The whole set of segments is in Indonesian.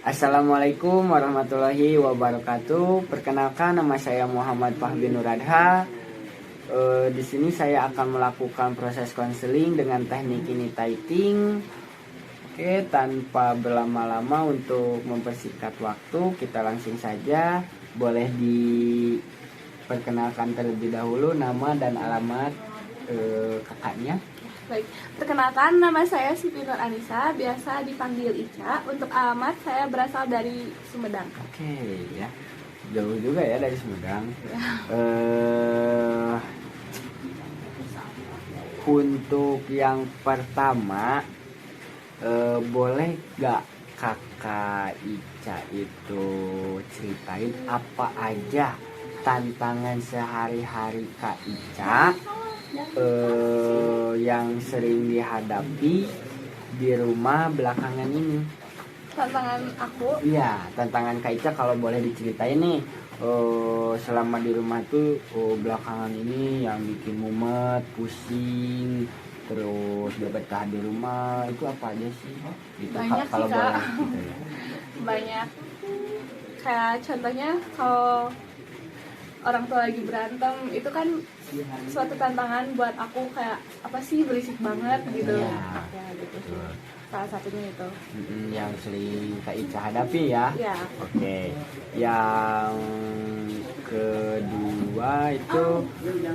Assalamualaikum warahmatullahi wabarakatuh. Perkenalkan, nama saya Muhammad Fahmi Nuradha. Di sini saya akan melakukan proses konseling dengan teknik ini typing. Oke, tanpa berlama-lama untuk mempersingkat waktu, kita langsung saja. Boleh diperkenalkan terlebih dahulu nama dan alamat kakaknya. Baik, perkenalkan nama saya Siti Nur Anissa, biasa dipanggil Ica. Untuk alamat saya berasal dari Sumedang. Oke, ya. Jauh juga ya dari Sumedang. Ya. Untuk yang pertama, boleh gak kakak Ica itu ceritain apa aja tantangan sehari-hari Kak Ica yang sering dihadapi di rumah belakangan ini? Tantangan aku? Iya, tantangan Kak Ica kalau boleh diceritain nih. Selama di rumah tuh belakangan ini yang bikin mumet, pusing, terus gak betah di rumah itu apa aja sih? Gitu, Banyak kalau sih, Kak. boleh gitu ya. Banyak. Kayak contohnya kalau orang tua lagi berantem, itu kan suatu tantangan buat aku, kayak apa sih, berisik banget gitu. Iya. Ya, gitu sih. Salah satunya itu. Yang sering Kak Ica hadapi ya. Ya. Oke. Yang kedua itu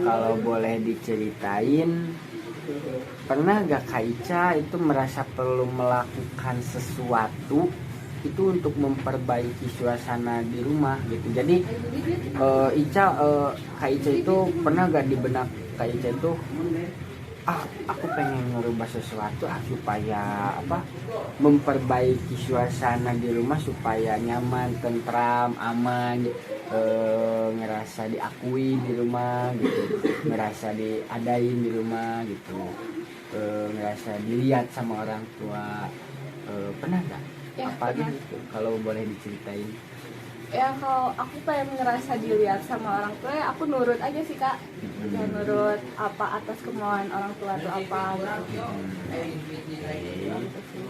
kalau boleh diceritain, pernah gak Kak Ica itu merasa perlu melakukan sesuatu itu untuk memperbaiki suasana di rumah gitu. Jadi Kak Ica itu pernah gak di benak Kak Ica itu, aku pengen ngerubah sesuatu supaya memperbaiki suasana di rumah supaya nyaman, tentram, aman, ngerasa diakui di rumah gitu, ngerasa diadain di rumah gitu, ngerasa dilihat sama orang tua. Pernah gak? Ya, Apa pernah. gitu kalau boleh diceritain? Ya, kalau aku pengen ngerasa dilihat sama orang tua, ya aku nurut aja sih, Kak. Ya, nurut apa atas kemauan orang tua itu apa gitu. Gitu sih.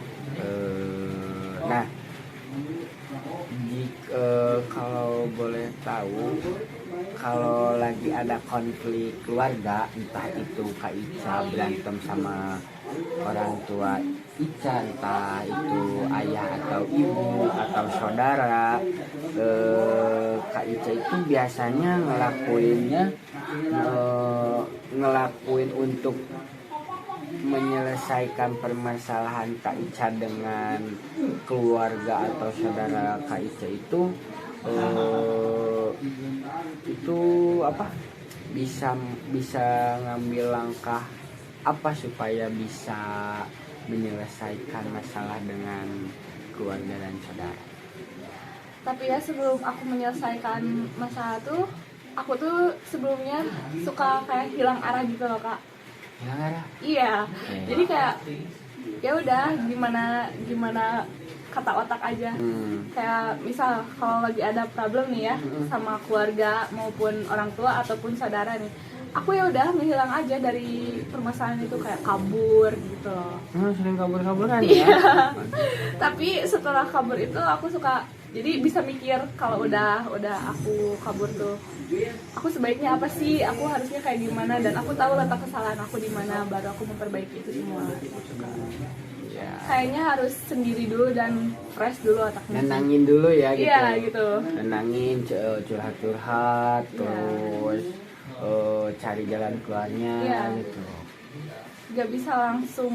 Nah, kalau boleh tahu, kalau lagi ada konflik keluarga, entah itu Kak Ica berantem sama orang tua Ica, entah itu ayah atau ibu atau saudara, Kak Ica itu biasanya ngelakuin untuk menyelesaikan permasalahan Kak Ica dengan keluarga atau saudara Kak Ica itu apa, bisa ngambil langkah apa supaya bisa menyelesaikan masalah dengan keluarga dan saudara? Tapi ya, sebelum aku menyelesaikan masalah tuh, aku tuh sebelumnya suka kayak hilang arah gitu loh, Kak. Hilang arah? Iya. Jadi kayak ya udah, gimana kata otak aja. Kayak misal kalau lagi ada problem nih ya sama keluarga maupun orang tua ataupun saudara nih, aku ya udah ngehilang aja dari permasalahan itu, kayak kabur gitu loh. Sering kabur-kaburan ya? Iya. Tapi setelah kabur itu aku suka jadi bisa mikir kalau udah aku kabur tuh, aku sebaiknya apa sih, aku harusnya kayak gimana, dan aku tahu letak kesalahan aku di mana, baru aku memperbaiki itu semua. Ya. Kayaknya harus sendiri dulu dan fresh dulu otaknya. Nenangin dulu ya gitu. Iya gitu. Nenangin, curhat-curhat, Iya. terus cari jalan keluarnya. Iya. Gitu. Gak bisa langsung.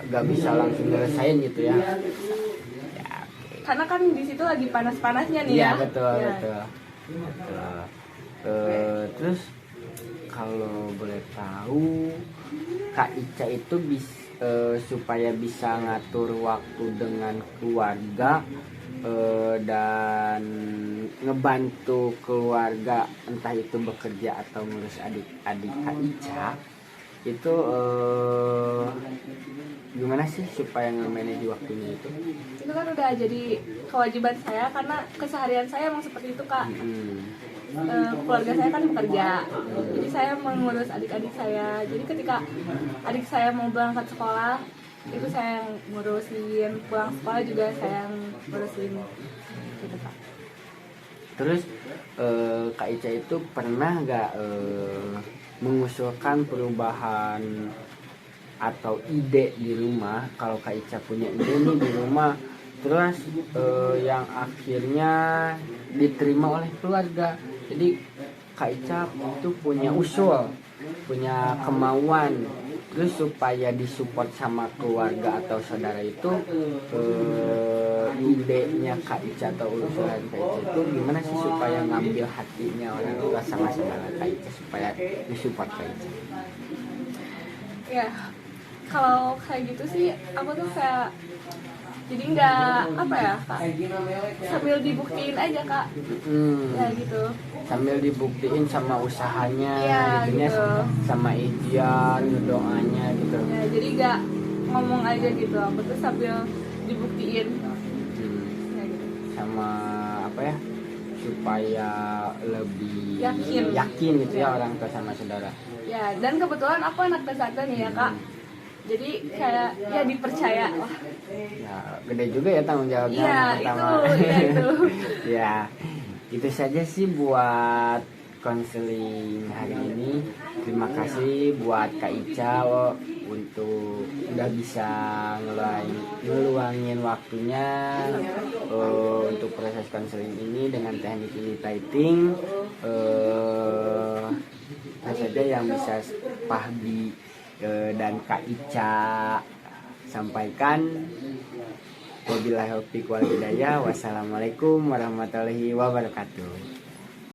Gak bisa langsung nyelesain gitu ya. Iya. Ya, oke. Karena kan di situ lagi panas-panasnya nih Iya, ya. betul, Iya. betul. Terus kalau boleh tahu, Kak Ica itu supaya bisa ngatur waktu dengan keluarga dan ngebantu keluarga, entah itu bekerja atau ngurus adik-adik Kak Ica, itu gimana sih supaya nge-manage waktunya itu? Itu kan udah jadi kewajiban saya, karena keseharian saya emang seperti itu, Kak. Keluarga saya kan bekerja, jadi saya mengurus adik-adik saya. Jadi ketika adik saya mau berangkat sekolah, itu saya yang ngurusin, pulang sekolah juga saya yang ngurusin gitu Kak. Terus Kak Ica itu pernah nggak mengusulkan perubahan atau ide di rumah? Kalau Kak Ica punya ide nih di rumah, terus yang akhirnya diterima oleh keluarga. Jadi Kak Ica itu punya usul, punya kemauan, terus supaya disupport sama keluarga atau saudara itu, idenya Kak Ica atau usulan Kak Ica itu gimana sih supaya ngambil hatinya orang tua sama saudara Kak Ica supaya disupport Kak Ica? Ya kalau kayak gitu sih aku tuh kayak jadi nggak apa ya Kak, sambil dibuktiin aja Kak. Ya gitu. Sambil dibuktiin sama usahanya, Iya, gitu. sama ikhtiar doanya gitu. Ya jadi nggak ngomong aja gitu, aku tuh sambil dibuktiin. Ya gitu. Sama apa ya, supaya lebih Yakin. gitu ya orang tua sama saudara. Ya dan kebetulan aku anak ke-1 nih ya Kak. Jadi kayak ya dipercaya lah. Ya gede juga ya tanggung jawabnya. Iya itu. Ya itu saja sih buat konseling hari ini. Terima kasih buat Kak Ica untuk udah bisa ngeluangin waktunya untuk proses konseling ini dengan teknik ini typing. Apa saja yang bisa Pahdi dan Kak Ica sampaikan. Wabillahi taufiq wal hidayah. Wassalamualaikum warahmatullahi wabarakatuh.